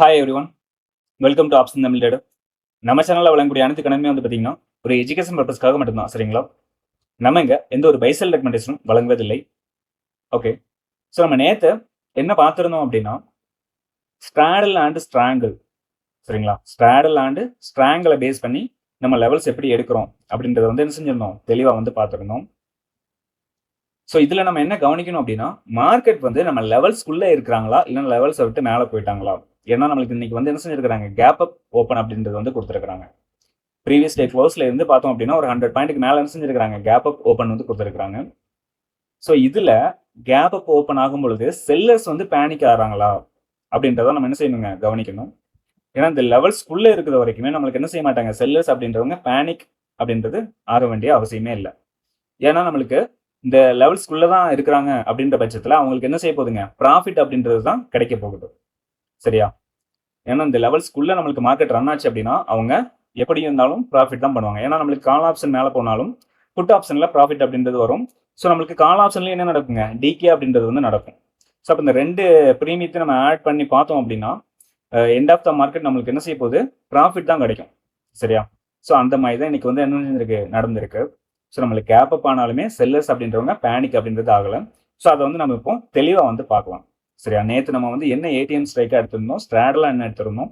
Hi every one, welcome to option Tamil trader. நம்ம சேனலில் வழங்கக்கூடிய அனைத்து கணக்குமே வந்து பார்த்தீங்கன்னா ஒரு எஜுகேஷன் பர்பஸ்க்காக மட்டும்தான். சரிங்களா? நம்ம இங்கே எந்த ஒரு பைசல் ரெக்கமெண்டேஷனும் வழங்குவதில்லை. ஓகே, ஸோ நம்ம நேற்று என்ன பார்த்துருந்தோம் அப்படின்னா ஸ்ட்ராடல் அண்ட் ஸ்ட்ராங்கிள். சரிங்களா? ஸ்ட்ராடல் அண்ட் ஸ்ட்ராங்கிளை பேஸ் பண்ணி நம்ம லெவல்ஸ் எப்படி எடுக்கிறோம் அப்படின்றத வந்து என்ன செஞ்சிருந்தோம், தெளிவாக வந்து பார்த்துருந்தோம். ஸோ இதில் நம்ம என்ன கவனிக்கணும் அப்படின்னா மார்க்கெட் வந்து நம்ம லெவல்ஸ்குள்ளே இருக்கிறாங்களா இல்லைன்னா லெவல்ஸை விட்டு மேலே போயிட்டாங்களா. ஏன்னா நம்மளுக்கு இன்னைக்கு வந்து என்ன செஞ்சிருக்காங்க, கேப் அப் ஓப்பன் அப்படின்றது வந்து கொடுத்துருக்காங்க. ப்ரீவியஸ் டே க்ளோஸ்ல இருந்து பார்த்தோம் அப்படின்னா ஒரு 100 பாயிண்ட்டுக்கு மேலே என்ன செஞ்சிருக்காங்க, கேப் அப் ஓப்பன் வந்து கொடுத்துருக்காங்க. ஸோ இதில் கேப் அப் ஓப்பன் ஆகும் பொழுது செல்லர்ஸ் வந்து பேனிக் ஆகிறாங்களா அப்படின்றத நம்ம என்ன செய்யணுங்க, கவனிக்கணும். ஏன்னா இந்த லெவல்ஸ்குள்ளே இருக்கிற வரைக்குமே நம்மளுக்கு என்ன செய்ய மாட்டாங்க, செல்லர்ஸ் அப்படின்றவங்க பேனிக் அப்படின்றது ஆக வேண்டிய அவசியமே இல்லை. ஏன்னா நம்மளுக்கு இந்த லெவல்ஸ்குள்ளே தான் இருக்கிறாங்க அப்படின்ற பட்சத்தில் அவங்களுக்கு என்ன செய்ய போகுதுங்க, ப்ராஃபிட் அப்படின்றது தான் கிடைக்க போகுது. சரியா? ஏன்னா இந்த லெவல்ஸ்குள்ளே நம்மளுக்கு மார்க்கெட் ரன் ஆச்சு அப்படின்னா அவங்க எப்படி இருந்தாலும் ப்ராஃபிட் தான் பண்ணுவாங்க. ஏன்னா நம்மளுக்கு கால் ஆப்ஷன் மேலே போனாலும் புட் ஆப்ஷனில் ப்ராஃபிட் அப்படின்றது வரும். ஸோ நம்மளுக்கு கால் ஆப்ஷன்லேயும் என்ன நடக்குங்க, டிகே அப்படின்றது வந்து நடக்கும். ஸோ அப்போ இந்த ரெண்டு ப்ரீமியத்தை நம்ம ஆட் பண்ணி பார்த்தோம் அப்படின்னா எண்ட் ஆஃப் த மார்க்கெட் நம்மளுக்கு என்ன செய்ய போகுது, ப்ராஃபிட் தான் கிடைக்கும். சரியா? ஸோ அந்த மாதிரி தான் இன்னைக்கு வந்து என்ன நடந்திருக்கு. ஸோ நம்மளுக்கு கேப் அப் ஆனாலுமே செல்லர்ஸ் அப்படின்றவங்க பேனிக் அப்படின்றது ஆகலை. ஸோ அதை வந்து நம்ம இப்போ தெளிவாக வந்து பார்க்கலாம். சரியா? நேற்று நம்ம வந்து என்ன ஏடிஎம் ஸ்ட்ரைக்காக எடுத்திருந்தோம், ஸ்ட்ராடலாக என்ன எடுத்திருந்தோம்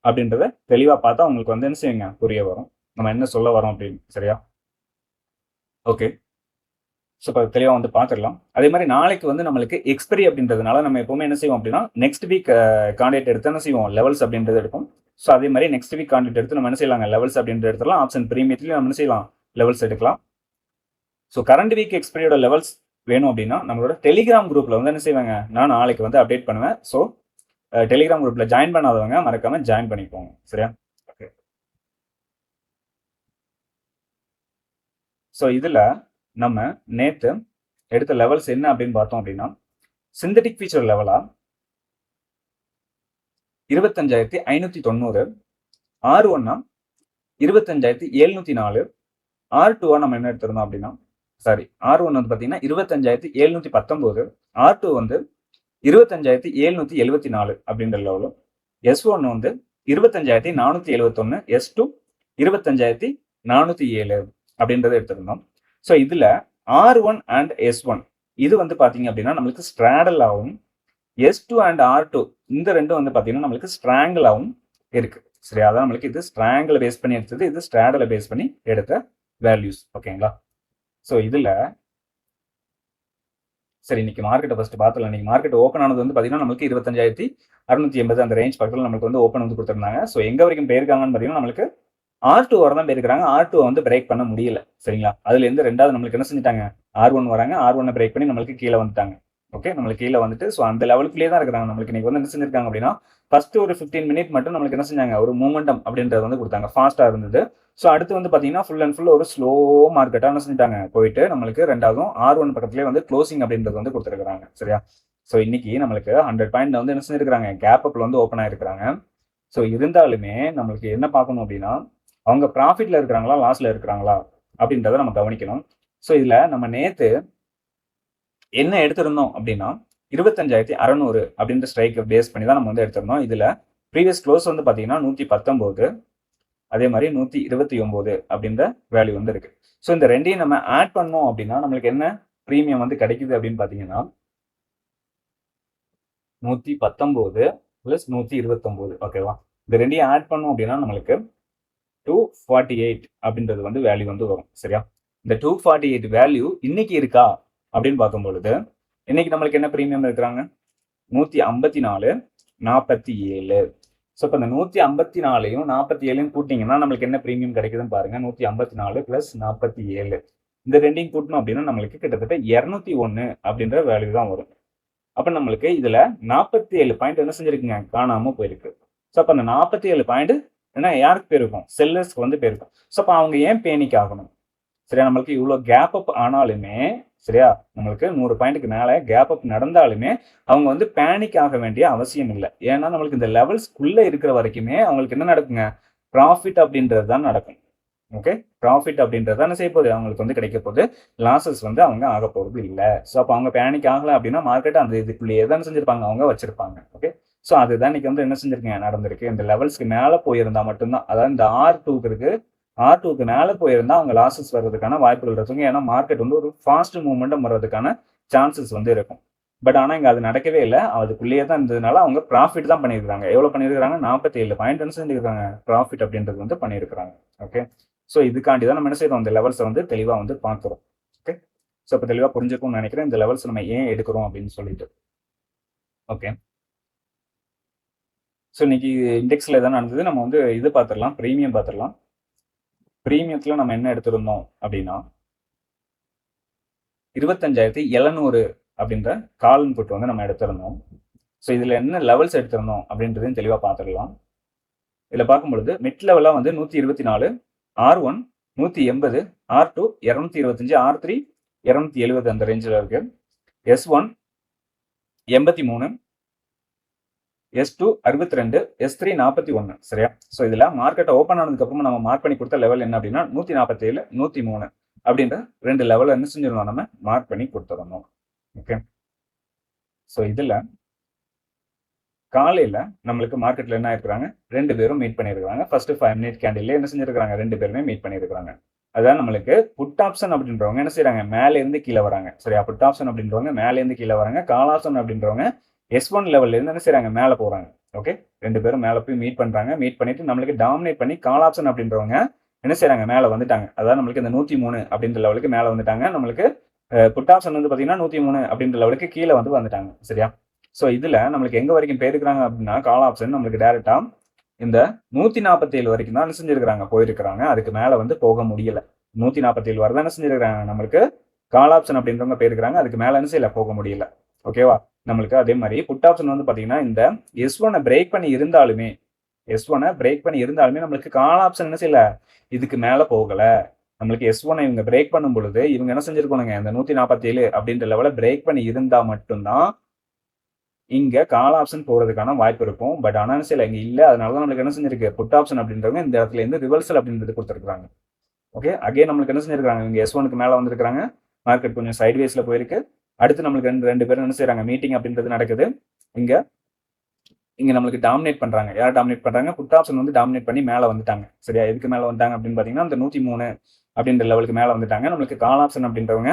அப்படின்றத தெளிவாக பார்த்தா உங்களுக்கு வந்து என்ன செய்யுங்க, புரிய வரும் நம்ம என்ன சொல்ல வரோம் அப்படின்னு. சரியா? ஓகே, ஸோ இப்போ தெளிவாக வந்து பார்த்துடலாம். அதே மாதிரி நாளைக்கு வந்து நம்மளுக்கு எக்ஸ்பெரி அப்படின்றதுனால நம்ம எப்பவுமே என்ன செய்வோம் அப்படின்னா நெக்ஸ்ட் வீக் கான்டெக்ட் எடுத்து என்ன செய்வோம், லெவல்ஸ் அப்படின்றது எடுப்போம். ஸோ அதே மாதிரி நெக்ஸ்ட் வீக் கான்டெக்ட் எடுத்து நம்ம என்ன செய்யலாங்க, லெவல்ஸ் அப்படின்றது எடுத்துலாம். ஆப்ஷன் ப்ரீமியத்துலேயும் நம்ம என்ன செய்யலாம், லெவல்ஸ் எடுக்கலாம். ஸோ கரண்ட் வீக் எக்ஸ்பெரியோட லெவல்ஸ் வேணும் அப்படின்னா நம்மளோட டெலிகிராம் குரூப்ல வந்து என்ன செய்வாங்க, நான் நாளைக்கு வந்து அப்டேட் பண்ணுவேன். ஸோ டெலிகிராம் குரூப்ல ஜாயின் பண்ணாதவங்க மறக்காம ஜாயின் பண்ணிக்கோங்க. சரியா? ஓகே, ஸோ இதுல நம்ம நேற்று எடுத்த லெவல்ஸ் என்ன அப்படின்னு பார்த்தோம் அப்படின்னா சிந்தட்டிக் ஃபீச்சர் லெவலா 25,590, R1 25,704, R2 நம்ம என்ன எடுத்திருந்தோம் அப்படின்னா R1 வந்து பார்த்தீங்கன்னா 25,719, R2 வந்து 25,774 அப்படின்ற லெவலும், S1 வந்து 25,471, S2 25,407 அப்படின்றத எடுத்திருந்தோம். ஸோ இதுல R1 அண்ட் S1 இது வந்து பாத்தீங்க அப்படின்னா நம்மளுக்கு ஸ்ட்ராடல் ஆகும். S2 அண்ட் R2 இந்த ரெண்டும் வந்து பாத்தீங்கன்னா நம்மளுக்கு ஸ்ட்ராங்கிள் ஆகும் இருக்கு. சரி, அதான் நம்மளுக்கு இது ஸ்ட்ராங்கிளை பேஸ் பண்ணி எடுத்தது, இது ஸ்ட்ராடலை பேஸ் பண்ணி எடுத்த வேல்யூஸ். ஓகேங்களா? ஸோ இதுல சரி, இன்னைக்கு மார்க்கெட்டை ஃபர்ஸ்ட் பார்த்துலாம். இன்னைக்கு மார்க்கெட் ஓப்பன் ஆனது வந்து பார்த்தீங்கன்னா நம்மளுக்கு 25,680 அந்த ரேஞ்ச் பக்கத்தில் நம்மளுக்கு வந்து ஓப்பன் வந்து கொடுத்துருந்தாங்க. ஸோ எங்க வரைக்கும் போயிருக்காங்கன்னு பார்த்தீங்கன்னா நம்மளுக்கு R2 வர தான் போயிருக்காங்க. R2 வந்து பிரேக் பண்ண முடியல. சரிங்களா? அதுல இருந்து ரெண்டாவது நம்மளுக்கு என்ன செஞ்சுட்டாங்க, R1 வராங்க. R1 பிரேக் பண்ணி நம்மளுக்கு கீழே வந்துட்டாங்க. ஓகே, நம்மளுக்கு கீழே வந்துட்டு ஸோ அந்த லெவலுக்குள்ளேயே தான் இருக்கிறாங்க. நம்மளுக்கு இன்னைக்கு வந்து என்ன செஞ்சிருக்காங்க அப்படின்னா ஃபர்ஸ்ட் ஒரு 15 மினிட் மட்டும் நம்மளுக்கு என்ன செஞ்சாங்க, ஒரு மூமெண்டம் அப்படின்றது வந்து கொடுத்தாங்க. ஃபாஸ்டா இருந்தது. ஸோ அடுத்து வந்து பார்த்தீங்கன்னா ஃபுல் அண்ட் ஃபுல் ஒரு ஸ்லோ மார்க்கெட்டாக என்ன செஞ்சுட்டாங்க, போயிட்டு நம்மளுக்கு ரெண்டாவதும் R1 பக்கத்துலேயே வந்து க்ளோசிங் அப்படின்றது வந்து கொடுத்துருக்காங்க. சரியா? ஸோ இன்னைக்கு நம்மளுக்கு 100 பாயிண்ட் வந்து என்ன செஞ்சிருக்காங்க, கேப் அப்ல வந்து ஓப்பன் ஆயிருக்கிறாங்க. ஸோ இருந்தாலுமே நம்மளுக்கு என்ன பார்க்கணும் அப்படின்னா அவங்க ப்ராஃபிட்ல இருக்கிறாங்களா லாஸ்ல இருக்கிறாங்களா அப்படின்றத நம்ம கவனிக்கணும். ஸோ இதுல நம்ம நேத்து என்ன எடுத்திருந்தோம் அப்படின்னா 25,600 அப்படின்ற ஸ்ட்ரைக் பேஸ் பண்ணி தான் நம்ம வந்து எடுத்திருந்தோம். இதுல ப்ரீவியஸ் க்ளோஸ் வந்து பாத்தீங்கன்னா 119, அதே மாதிரி 129 அப்படின்ற வேல்யூ வந்து இருக்கு. ஸோ இந்த ரெண்டையும் நம்ம ஆட் பண்ணோம் அப்படின்னா நம்மளுக்கு என்ன ப்ரீமியம் வந்து கிடைக்குது அப்படின்னு பாத்தீங்கன்னா 119 பிளஸ் 129. ஓகேவா? இந்த ரெண்டையும் ஆட் பண்ணோம் அப்படின்னா நம்மளுக்கு 248 அப்படின்றது வந்து வேல்யூ வந்து வரும். சரியா? இந்த 248 வேல்யூ இன்னைக்கு இருக்கா அப்படின்னு பார்க்கும் பொழுது இன்னைக்கு நம்மளுக்கு என்ன பிரீமியம் இருக்கிறாங்க, 154, 47. ஸோ இப்போ இந்த 154யும் 47யும் கூட்டிங்கன்னா நம்மளுக்கு என்ன பிரீமியம் கிடைக்குதுன்னு பாருங்க. 154 பிளஸ் 47 இந்த ரெண்டையும் கூட்டணும் அப்படின்னா நம்மளுக்கு கிட்டத்தட்ட 201 அப்படின்ற வேல்யூ தான் வரும். அப்ப நம்மளுக்கு இதுல 47 பாயிண்ட் என்ன செஞ்சிருக்குங்க, காணாம போயிருக்கு. ஸோ அப்ப அந்த 47 பாயிண்ட் ஏன்னா யாருக்கு போயிருக்கும், செல்லர்ஸ்க்கு வந்து போயிருக்கும். ஸோ அப்போ அவங்க ஏன் பேனிக் ஆகணும்? சரியா? நம்மளுக்கு இவ்வளோ கேப் அப் ஆனாலுமே சரியா, நம்மளுக்கு 100 பாயிண்ட்டுக்கு மேலே கேப் அப் நடந்தாலுமே அவங்க வந்து பேனிக் ஆக வேண்டிய அவசியம் இல்லை. ஏன்னா நம்மளுக்கு இந்த லெவல்ஸ்குள்ள இருக்கிற வரைக்குமே அவங்களுக்கு என்ன நடக்குங்க, ப்ராஃபிட் அப்படின்றது தான் நடக்கும். ஓகே, ப்ராஃபிட் அப்படின்றது என்ன செய்ய போகுது, அவங்களுக்கு வந்து கிடைக்க போகுது. லாசஸ் வந்து அவங்க ஆக போகிறது இல்லை. ஸோ அப்போ அவங்க பேனிக் ஆகலை அப்படின்னா மார்க்கெட் அந்த இதுக்குள்ளேயே தான் செஞ்சிருப்பாங்க, அவங்க வச்சிருப்பாங்க. ஓகே, ஸோ அதுதான் இன்னைக்கு வந்து என்ன செஞ்சிருக்கேன் நடந்திருக்கு. இந்த லெவல்ஸ்க்கு மேலே போயிருந்தா மட்டும்தான், அதாவது இந்த R2க்கு இருக்கு, R2க்கு மேலே போயிருந்தா அவங்க லாசஸ் வர்றதுக்கான வாய்ப்புகள் இருக்குங்க. ஏன்னா மார்க்கெட் வந்து ஒரு ஃபாஸ்ட் மூவ்மெண்ட்டும் வர்றதுக்கான சான்சஸ் வந்து இருக்கும். பட் ஆனால் இங்கே அது நடக்கவே இல்லை. அதுக்குள்ளேயே தான் இருந்ததுனால அவங்க ப்ராஃபிட் தான் பண்ணியிருக்காங்க. எவ்வளோ பண்ணியிருக்காங்க? 47 பாயிண்ட் வந்து செஞ்சிருக்காங்க ப்ராஃபிட் அப்படின்றது வந்து பண்ணியிருக்காங்க. ஓகே, ஸோ இதுக்காண்டி தான் நம்ம என்ன செய்யறோம், இந்த லெவல்ஸை வந்து தெளிவாக வந்து பார்க்குறோம். ஓகே, ஸோ இப்போ தெளிவாக புரிஞ்சுக்கும்னு நினைக்கிறேன் இந்த லெவல்ஸ் நம்ம ஏன் எடுக்கிறோம் அப்படின்னு சொல்லிட்டு. ஓகே, ஸோ இன்னைக்கு இண்டெக்ஸில் எதாவது நடந்தது, நம்ம வந்து இது பார்த்துடலாம், ப்ரீமியம் பார்த்துடலாம். ப்ரீமியத்தில் நம்ம என்ன எடுத்திருந்தோம் அப்படின்னா 25,700 அப்படின்ற கால் இன்புட் வந்து நம்ம எடுத்திருந்தோம். ஸோ இதில் என்ன லெவல்ஸ் எடுத்திருந்தோம் அப்படின்றதையும் தெளிவாக பார்த்துடலாம். இதில் பார்க்கும்பொழுது மிட் லெவலாக வந்து 124, R1 180, R2 225, R3 270 அந்த ரேஞ்சில் இருக்கு. S1 83, S2 62, S3 41. சரியா? ஸோ இதில் மார்க்கெட் ஓப்பன் ஆனதுக்கு அப்புறமா நம்ம மார்க் பண்ணி கொடுத்த லெவல் என்ன அப்படின்னா 147, 103 அப்படின்ற 2 லெவலில் என்ன செஞ்சிருந்தோம், நம்ம மார்க் பண்ணி கொடுத்துருந்தோம். ஓகே, ஸோ இதில் காலையில் நம்மளுக்கு மார்க்கெட்டில் என்ன இருக்கிறாங்க, 2 பேரும் மீட் பண்ணியிருக்காங்க. ஃபர்ஸ்ட் 5 மினிட் கேண்டில் என்ன செஞ்சிருக்காங்க, 2 பேருமே மீட் பண்ணியிருக்காங்க. அதான் நம்மளுக்கு புட் ஆப்ஷன் அப்படின்றவங்க என்ன செய்யறாங்க, மேலே இருந்து கீழே வராங்க. சரியா? புட் ஆப்ஷன் அப்படின்றவங்க மேலே இருந்து கீழே வராங்க. கால் ஆப்ஷன் அப்படின்றவங்க S1 லெவல்ல இருந்து என்ன செய்யறாங்க, மேலே போறாங்க. ஓகே, 2 பேரும் மேலே போய் மீட் பண்றாங்க. மீட் பண்ணிட்டு நம்மளுக்கு டாமினேட் பண்ணி கால் ஆப்ஷன் அப்படின்றவங்க என்ன செய்யறாங்க, மேலே வந்துட்டாங்க. அதாவது நம்மளுக்கு இந்த 103 அப்படின்ற லெவலுக்கு மேலே வந்துட்டாங்க. நம்மளுக்கு புட் ஆப்ஷன் வந்து பாத்தீங்கன்னா 103 அப்படின்ற லெவலுக்கு கீழே வந்து வந்துட்டாங்க. சரியா? ஸோ இதுல நம்மளுக்கு எங்க வரைக்கும் போயிருக்கிறாங்க அப்படின்னா, கால் ஆப்ஷன் நம்மளுக்கு டைரக்டா இந்த 147 வரைக்கும் தான் என்ன செஞ்சிருக்கிறாங்க, போயிருக்கிறாங்க. அதுக்கு மேல வந்து போக முடியல. 147 வரை தான் என்ன செஞ்சிருக்கிறாங்க, நம்மளுக்கு கால் ஆப்ஷன் அப்படின்றவங்க போயிருக்கிறாங்க. அதுக்கு மேல என்ன செய்யல, போக முடியல. ஓகேவா? நம்மளுக்கு அதே மாதிரி புட் ஆப்ஷன் வந்து பாத்தீங்கன்னா இந்த S1 பிரேக் பண்ணி இருந்தாலுமே, S1 பிரேக் பண்ணி இருந்தாலுமே நம்மளுக்கு கால் ஆப்ஷன் என்ன செய்யல, இதுக்கு மேல போகல. நம்மளுக்கு S1 இவங்க பிரேக் பண்ணும் பொழுது இவங்க என்ன செஞ்சிருக்கணுங்க, இந்த 147 அப்படின்ற லெவலை பிரேக் பண்ணி இருந்தா மட்டும்தான் இங்க கால் ஆப்ஷன் போறதுக்கான வாய்ப்பு இருக்கும். பட் ஆனால் சில இங்க இல்ல. அதனாலதான் நம்மளுக்கு என்ன செஞ்சிருக்கு, புட் ஆப்ஷன் அப்படின்றவங்க இந்த இடத்துல இருந்து ரிவர்சல் அப்படின்றது கொடுத்துருக்காங்க. ஓகே, அகைன் நம்மளுக்கு என்ன செஞ்சிருக்காங்க, இங்க S1க்கு மேல வந்திருக்காங்க. மார்க்கெட் கொஞ்சம் சைட்வேஸ்ல போயிருக்கு. அடுத்து நம்மளுக்கு ரெண்டு பேரும் என்ன செய்யறாங்க, மீட்டிங் அப்படின்றது நடக்குது. இங்க நம்மளுக்கு டாமினேட் பண்றாங்க. யார் டாமினேட் பண்றாங்க, புட் ஆப்ஷன் வந்து டாமினேட் பண்ணி மேல வந்துட்டாங்க. சரியா? எதுக்கு மேல வந்துட்டாங்க அப்படின்னு பாத்தீங்கன்னா இந்த 103 அப்படின்ற லெவலுக்கு மேல வந்துட்டாங்க. நம்மளுக்கு கால் ஆப்ஷன் அப்படின்றவங்க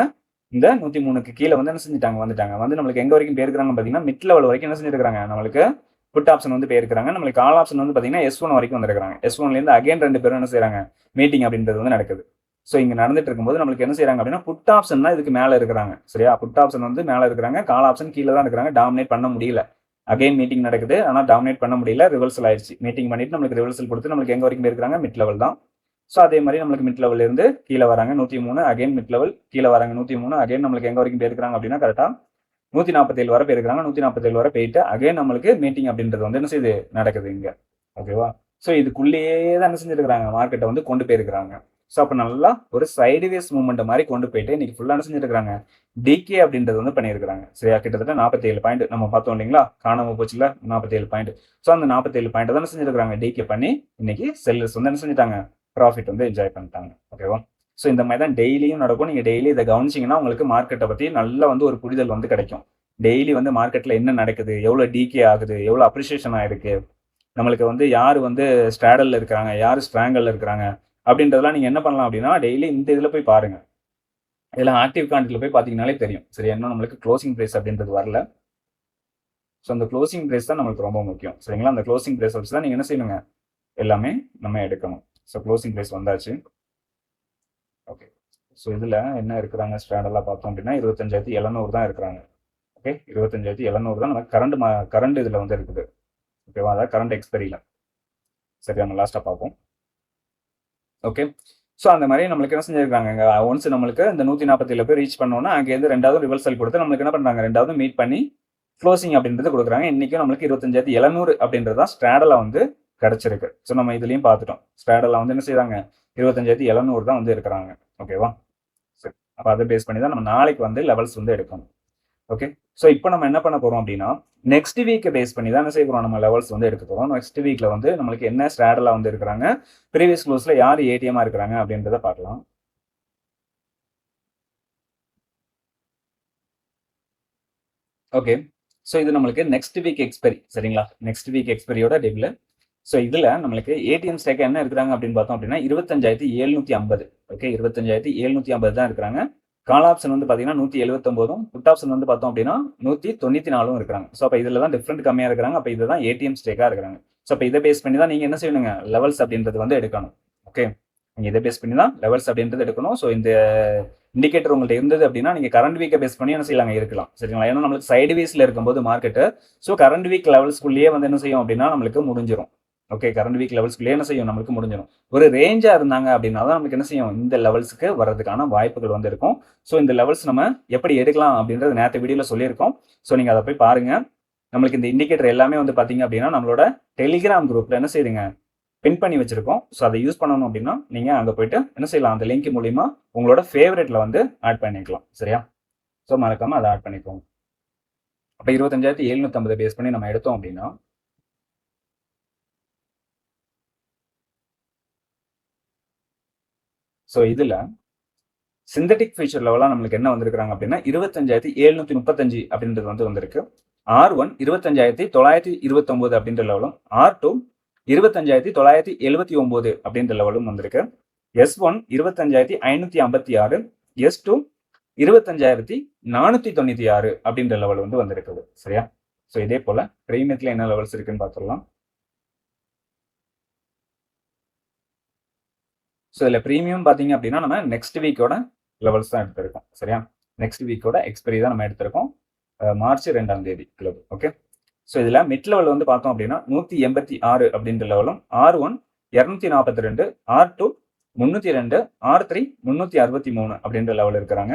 இந்த 103க்கு கீழே வந்து என்ன செஞ்சுட்டாங்க, வந்துட்டாங்க. வந்து நம்மளுக்கு எங்க வரைக்கும் போயிருக்காங்க பாத்தீங்கன்னா மிட் லெவல் வரைக்கும் என்ன செஞ்சிருக்காங்க, நம்மளுக்கு புட் ஆப்ஷன் வந்து போயிருக்காங்க. நம்மளுக்கு கால் ஆப்ஷன் வந்து பாத்தீங்கன்னா S1 வரைக்கும் வந்திருக்காங்க. S1ல இருந்து அகைன் 2 பேரும் என்ன செய்யறாங்க, மீட்டிங் அப்படின்றது வந்து நடக்குது. ஸோ இங்க நடந்துட்டு இருக்கும்போது நம்மளுக்கு என்ன செய்யறாங்க அப்படின்னா புட் ஆப்ஷன் தான் இதுக்கு மேல இருக்கிறாங்க. சரியா? புட் ஆப்ஷன் வந்து மேல இருக்கிறாங்க, கால் ஆப்ஷன் கீழே தான் இருக்கிறாங்க. டாமினேட் பண்ண முடியல. அகைன் மீட்டிங் நடக்குது, ஆனா டாமினேட் பண்ண முடியல. ரிவர்சல் ஆயிடுச்சு. மீட்டிங் பண்ணிட்டு நம்மளுக்கு ரிவர்சல் கொடுத்து நம்மளுக்கு எங்க வரைக்கும் போயிருக்காங்க, மிட் லெவல் தான். ஸோ அதே மாதிரி நம்மளுக்கு மிட் லெவல்ல இருந்து கீழே வராங்க 103, அகைன் மிட் லெவல் கீழே வராங்க 103, அகைன் நம்மளுக்கு எங்க வரைக்கும் போயிருக்காங்க அப்படின்னா கரெக்டா 147 வரை போயிருக்காங்க. 147 வரை போயிட்டு அகைன் நம்மளுக்கு மீட்டிங் அப்படின்றது வந்து என்ன செய்யுது, நடக்குது இங்க. ஓகேவா? ஸோ இதுக்குள்ளேயே தான் என்ன செஞ்சிருக்காங்க, மார்க்கெட்டை வந்து கொண்டு போயிருக்கிறாங்க. ஸோ அப்போ நல்லா ஒரு சைடுவேஸ் மூவ்மெண்ட் மாதிரி கொண்டு போயிட்டு இன்னைக்கு ஃபுல்லாக என்ன செஞ்சிருக்காங்க, டிகே அப்படின்றது வந்து பண்ணியிருக்காங்க. சரியா? கிட்டத்தட்ட 47 பாயிண்ட் நம்ம பார்த்தோம் இல்லைங்களா, காணாம போச்சுல 47 பாயிண்ட். ஸோ அந்த 47 பாயிண்ட் தான் செஞ்சிருக்காங்க டிகே பண்ணி இன்னைக்கு செல்லர்ஸ் வந்து என்ன செஞ்சுட்டாங்க, ப்ராஃபிட் வந்து என்ஜாய் பண்ணிட்டாங்க. ஓகேவா? ஸோ இந்த மாதிரி தான் டெய்லியும் நடக்கும். நீங்கள் டெய்லி இதை கவனிச்சிங்கன்னா உங்களுக்கு மார்க்கெட்டை பற்றி நல்ல வந்து ஒரு புரிதல் வந்து கிடைக்கும். டெய்லி வந்து மார்க்கெட்டில் என்ன நடக்குது, எவ்வளோ டிகே ஆகுது, எவ்வளோ அப்ரிசியேஷன் ஆயிருக்கு, நம்மளுக்கு வந்து யார் வந்து ஸ்ட்ராடலில் இருக்கிறாங்க, யார் ஸ்ட்ராங்கலில் இருக்கிறாங்க அப்படின்றதெல்லாம் நீங்கள் என்ன பண்ணலாம் அப்படின்னா டெய்லி இந்த இதில் போய் பாருங்கள். இதெல்லாம் ஆக்டிவ் கான்ட்ரியில் போய் பார்த்தீங்கனாலே தெரியும். சரி, இன்னும் நம்மளுக்கு க்ளோசிங் ப்ரைஸ் அப்படின்றது வரல. ஸோ அந்த க்ளோசிங் ப்ரைஸ் தான் நம்மளுக்கு ரொம்ப முக்கியம். சரிங்களா? அந்த க்ளோசிங் ப்ரைஸ் வச்சு தான் நீங்கள் என்ன செய்யணுங்க, எல்லாமே நம்ம எடுக்கணும். ஸோ க்ளோசிங் ப்ரைஸ் வந்தாச்சு. ஓகே, ஸோ இதில் என்ன இருக்கிறாங்க ஸ்ட்ராடலாக பார்த்தோம் அப்படின்னா 25,700 தான் இருக்கிறாங்க. ஓகே, 25,700 தான் நம்ம கரண்ட் இதில் வந்து இருக்குது. ஓகேவா? அதாவது கரண்ட் எக்ஸ்பெரியில். சரி, நம்ம லாஸ்ட்டாக பார்ப்போம். ஓகே, ஸோ அந்த மாதிரி நம்மளுக்கு என்ன செஞ்சிருக்காங்க, ஒன்ஸ் நம்மளுக்கு இந்த 147 போய் ரீச் பண்ணோன்னா அங்கேருந்து ரெண்டாவது ரிவர்சல் கொடுத்து நம்மளுக்கு என்ன பண்ணுறாங்க, ரெண்டாவது மீட் பண்ணி க்ளோசிங் அப்படின்றது கொடுக்குறாங்க. இன்றைக்கும் நம்மளுக்கு 25,700 அப்படின்றது தான் ஸ்ட்ராடலாக வந்து கிடச்சிருக்கு. ஸோ நம்ம இதுலேயும் பார்த்துட்டோம். ஸ்ட்ராடலாக வந்து என்ன செய்கிறாங்க, 25,700 தான் வந்து இருக்கிறாங்க. ஓகேவா? சரி, அப்போ அதை பேஸ் பண்ணி தான் நம்ம நாளைக்கு வந்து லெவல்ஸ் வந்து எடுக்கணும். ஓகே, ஸோ இப்போ நம்ம என்ன பண்ண போகிறோம் அப்படின்னா நெக்ஸ்ட் வீக்கை பேஸ் பண்ணி தான் என்ன செய்ய போகிறோம், நம்ம லெவல்ஸ் வந்து எடுக்க போகிறோம். நெக்ஸ்ட் வீக்கில் வந்து நம்மளுக்கு என்ன ஸ்ட்ராடலாக வந்து இருக்கிறாங்க, ப்ரீவியஸ் க்ளோஸில் யார் ஏடிஎம்மாக இருக்கிறாங்க அப்படின்றத பார்க்கலாம். ஓகே, ஸோ இது நம்மளுக்கு நெக்ஸ்ட் வீக் எக்ஸ்பெரி, சரிங்களா? நெக்ஸ்ட் வீக் எக்ஸ்பெரியோட டெபிள். ஸோ இதில் நம்மளுக்கு ஏடிஎம் ஸ்டேக் என்ன இருக்கிறாங்க அப்படின்னு பார்த்தோம் அப்படின்னா 25,750. ஓகே, 25,750 தான் இருக்கிறாங்க. கால் ஆப்ஷன் வந்து பார்த்தீங்கன்னா 179, புட் ஆப்ஷன் வந்து பார்த்தோம் அப்படின்னா 194 இருக்கிறாங்க. ஸோ அப்போ இதில் தான் டிஃப்ரெண்ட் கம்மியாக இருக்கிறாங்க. அப்போ இதுதான் ஏடிஎம் ஸ்டேக்காக இருக்கிறாங்க. ஸோ அப்போ இதை பேஸ் பண்ணி தான் நீங்கள் என்ன செய்யணுங்க, லெவல்ஸ் அப்படின்றது வந்து எடுக்கணும். ஓகே, நீங்கள் இதை பேஸ் பண்ணி தான் லெவல்ஸ் அப்படின்றது எடுக்கணும். ஸோ இந்த இண்டிகேட்டர் உங்கள்கிட்ட இருந்தது அப்படின்னா நீங்கள் கரண்ட் வீக்கை பேஸ் பண்ணி என்ன செய்யலாங்க, இருக்கலாம். சரிங்களா? ஏன்னா நம்மளுக்கு சைடு வீஸில் இருக்கும்போது மார்க்கெட்டு, ஸோ கரண்ட் வீக் லெவல்ஸ்குள்ளேயே வந்து என்ன செய்யும் அப்படின்னா நம்மளுக்கு முடிஞ்சிடும். ஓகே, கரண்ட் வீக் லெவல்ஸ்குள்ளேயே என்ன செய்யும், நம்மளுக்கு முடிஞ்சிடும். ஒரு ரேஞ்சா இருந்தாங்க அப்படின்னா தான் நமக்கு என்ன செய்யும், இந்த லெவல்ஸுக்கு வர்றதுக்கான வாய்ப்புகள் வந்து இருக்கும். ஸோ இந்த லெவல்ஸ் நம்ம எப்படி எடுக்கலாம் அப்படின்றது நேற்று வீடியோவில் சொல்லியிருக்கோம். ஸோ நீங்கள் அதை போய் பாருங்க. நம்மளுக்கு இந்த இண்டிகேட்டர் எல்லாமே வந்து பார்த்தீங்க அப்படின்னா நம்மளோட டெலிகிராம் குரூப்ல என்ன செய்யுங்க, பின் பண்ணி வச்சிருக்கோம். ஸோ அதை யூஸ் பண்ணணும் அப்படின்னா நீங்க அங்கே போயிட்டு என்ன செய்யலாம், அந்த லிங்க் மூலியமா உங்களோட ஃபேவரட்ல வந்து ஆட் பண்ணிக்கலாம். சரியா? ஸோ மறக்காம அதை ஆட் பண்ணிக்கோங்க. அப்போ 25,750 பேஸ் பண்ணி நம்ம எடுத்தோம் அப்படின்னா ஸோ இதில் சிந்தட்டிக் ஃபியூச்சர் லெவலாக நம்மளுக்கு என்ன வந்திருக்காங்க அப்படின்னா 25,735 அப்படின்றது வந்து வந்திருக்கு. R1 25,929 அப்படின்ற லெவலும், R2 25,979 அப்படின்ற லெவலும் வந்திருக்கு. S1 25,556, S2 25,496 அப்படின்ற லெவல் வந்து வந்திருக்குது. சரியா? ஸோ இதே போல பிரீமியத்தில் என்ன லெவல்ஸ் இருக்குன்னு பார்த்துடலாம். ஸோ இதில் ப்ரீமியம் பார்த்தீங்க அப்படின்னா நம்ம நெக்ஸ்ட் வீக்கோட லெவல்ஸ் தான் எடுத்திருக்கோம். சரியா? நெக்ஸ்ட் வீக்கோட எக்ஸ்பெரி தான் நம்ம எடுத்திருக்கோம். மார்ச் 2ஆம் தேதி கிளப். ஓகே, ஸோ இதில் மிட் லெவல் வந்து பார்த்தோம் அப்படின்னா 186 அப்படின்ற லெவலும், R1 242, R2 302, R3 363 அப்படின்ற லெவல் இருக்கிறாங்க.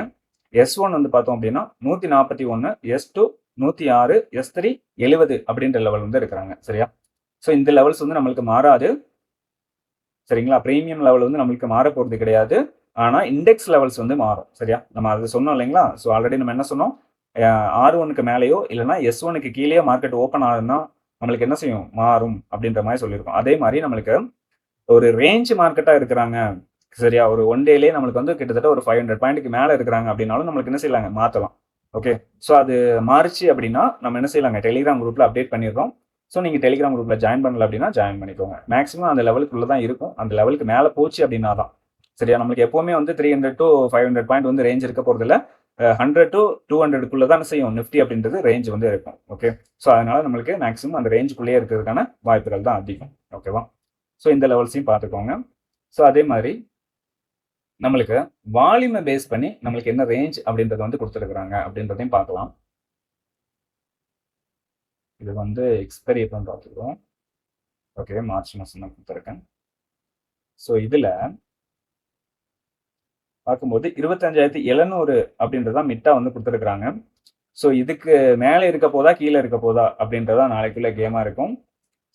S1 வந்து பார்த்தோம் அப்படின்னா 141, S2 106, S3 70 அப்படின்ற லெவல் வந்து இருக்கிறாங்க. சரியா? ஸோ இந்த லெவல்ஸ் வந்து நம்மளுக்கு மாறாது. சரிங்களா? பிரீமியம் லெவல் வந்து நம்மளுக்கு மாற போகிறது கிடையாது. ஆனால் இண்டெக்ஸ் லெவல்ஸ் வந்து மாறும். சரியா? நம்ம அது சொன்னோம் இல்லைங்களா? ஸோ ஆல்ரெடி நம்ம என்ன சொன்னோம், R1க்கு மேலேயோ இல்லைன்னா S1க்கு கீழேயோ மார்க்கெட் ஓப்பன் ஆகுதுன்னா நம்மளுக்கு என்ன செய்யும், மாறும் அப்படின்ற மாதிரி சொல்லியிருக்கோம். அதே மாதிரி நம்மளுக்கு ஒரு ரேஞ்ச் மார்க்கெட்டாக இருக்கிறாங்க. சரியா? ஒரு ஒன் டேலேயே நம்மளுக்கு வந்து கிட்டத்தட்ட ஒரு 500 பாயிண்ட்டுக்கு மேலே இருக்கிறாங்க அப்படின்னாலும் நம்மளுக்கு என்ன செய்யலாங்க, மாற்றலாம். ஓகே, ஸோ அது மாறிச்சு அப்படின்னா நம்ம என்ன செய்யலாங்க, டெலிகிராம் குரூப்பில் அப்டேட் பண்ணிடுறோம். ஸோ நீங்கள் டெலிகிராம் குரூப்பில் ஜாயின் பண்ணல அப்படின்னா ஜாயின் பண்ணிக்கோங்க. மேக்ஸிமம் அந்த லெவலுக்குள்ளே தான் இருக்கும். அந்த லெவலுக்கு மேலே போச்சு அப்படின்னா தான். சரியா? நம்மளுக்கு எப்போவுமே வந்து 300 to 500 பாயிண்ட் வந்து ரேஞ்ச் இருக்க போகிறதில்ல. 100 to 200க்குள்ளே தான் செய்யும் நிஃப்டி அப்படின்றது ரேஞ்ச் வந்து இருக்கும். ஓகே, ஸோ அதனால நம்மளுக்கு மேக்ஸிமம் அந்த ரேஞ்சுக்குள்ளேயே இருக்கிறதுக்கான வாய்ப்புகள் தான் அதிகம். ஓகேவா? ஸோ இந்த லெவல்ஸையும் பார்த்துக்கோங்க. ஸோ அதே மாதிரி நம்மளுக்கு வால்யூமை பேஸ் பண்ணி நம்மளுக்கு என்ன ரேஞ்ச் அப்படின்றத வந்து கொடுத்துருக்குறாங்க அப்படின்றதையும் பார்க்கலாம். இது வந்து எக்ஸ்பெரி எப்போன்னு பார்த்துக்கிறோம். ஓகே, மார்ச் மாதம் தான் கொடுத்துருக்கேன். ஸோ இதில் பார்க்கும்போது 25,700 அப்படின்றதான் மிட்டா வந்து கொடுத்துருக்குறாங்க. ஸோ இதுக்கு மேலே இருக்க போதா கீழே இருக்க போதா அப்படின்றதா நாளைக்குள்ள கேமாக இருக்கும்.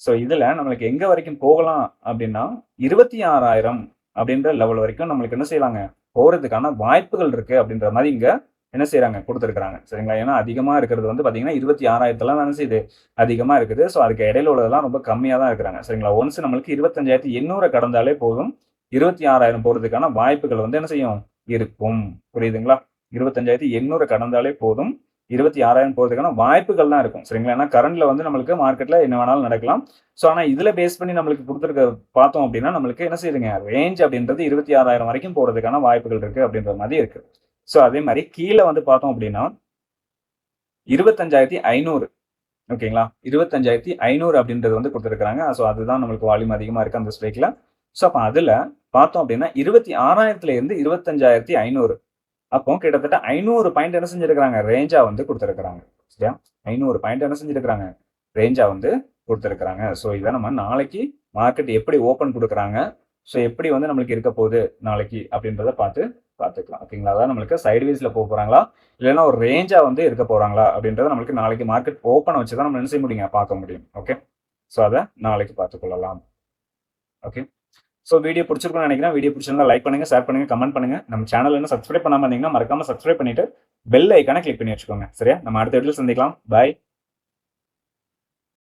ஸோ இதில் நம்மளுக்கு எங்கே வரைக்கும் போகலாம் அப்படின்னா 26,000 அப்படின்ற லெவல் வரைக்கும் நம்மளுக்கு என்ன செய்யலாங்க, போகிறதுக்கான வாய்ப்புகள் இருக்குது அப்படின்ற மாதிரி இங்கே என்ன செய்கிறாங்க, கொடுத்துருக்குறாங்க. சரிங்களா? ஏன்னா அதிகமாக இருக்கிறது வந்து பார்த்தீங்கன்னா 26,000 என்ன செய்யுது, அதிகமாக இருக்குது. ஸோ அதுக்கு இடையில உள்ளதெல்லாம் ரொம்ப கம்மியாக தான் இருக்கிறாங்க. சரிங்களா? ஒன்ஸ் நம்மளுக்கு 25,800 கடந்தாலே போதும், 26,000 போகிறதுக்கான வாய்ப்புகள் வந்து என்ன செய்யும், இருக்கும். புரியுதுங்களா? 25,800 கடந்தாலே போதும், 26,000 போகிறதுக்கான வாய்ப்புகள் தான் இருக்கும். சரிங்களா? ஏன்னா கரண்ட்ல வந்து நம்மளுக்கு மார்க்கெட்ல என்ன வேணாலும் நடக்கலாம். ஸோ ஆனால் இதில் பேஸ் பண்ணி நம்மளுக்கு கொடுத்துருக்க பார்த்தோம் அப்படின்னா நம்மளுக்கு என்ன செய்யுதுங்க, ரேஞ்ச் அப்படின்றது 26,000 வரைக்கும் போகிறதுக்கான வாய்ப்புகள் இருக்குது அப்படின்ற மாதிரி இருக்கு. ஸோ அதே மாதிரி கீழே வந்து பார்த்தோம் அப்படின்னா 25,500. ஓகேங்களா? 25,500 அப்படின்றது வந்து கொடுத்துருக்காங்க. ஸோ அதுதான் நம்மளுக்கு வால்யூம் அதிகமாக இருக்குது அந்த ஸ்ட்ரைக்கில். ஸோ அப்போ அதில் பார்த்தோம் அப்படின்னா 26,000 25,500. அப்போ கிட்டத்தட்ட 500 பாயிண்ட் என்ன செஞ்சிருக்கிறாங்க, ரேஞ்சா வந்து கொடுத்துருக்காங்க. சரியா? 500 பாயிண்ட் என்ன செஞ்சிருக்கிறாங்க, ரேஞ்சா வந்து கொடுத்துருக்காங்க. ஸோ இதை நம்ம நாளைக்கு மார்க்கெட் எப்படி ஓப்பன் கொடுக்குறாங்க, ஸோ எப்படி வந்து நம்மளுக்கு இருக்க போகுது நாளைக்கு அப்படின்றத பார்த்துக்கலாம். ஓகேங்களா? அதாவது நம்மளுக்கு சைட்வேஸில் போக போகிறாங்களா இல்லைன்னா ஒரு ரேஞ்சா வந்து இருக்க போகிறாங்களா அப்படின்றத நம்மளுக்கு நாளைக்கு மார்க்கெட் ஓப்பனை வச்சு தான் நம்ம என்ன செய்ய முடியுங்க, பார்க்க முடியும். ஓகே, ஸோ அதை நாளைக்கு பார்த்துக்கொள்ளலாம். ஓகே, ஸோ வீடியோ பிடிச்சிருக்குன்னு நினைக்கிறேன். வீடியோ பிடிச்சிருந்தா லைக் பண்ணுங்க, ஷேர் பண்ணுங்க, கமெண்ட் பண்ணுங்க. நம்ம சேனல் என்ன சப்ஸ்கிரைப் பண்ணாமல் இருந்தீங்கன்னா மறக்காம சப்ஸ்கிரைப் பண்ணிட்டு பெல் ஐக்கானை கிளிக் பண்ணி வச்சுக்கோங்க. சரியா? நம்ம அடுத்த வீடியோவில் சந்திக்கலாம். பாய்.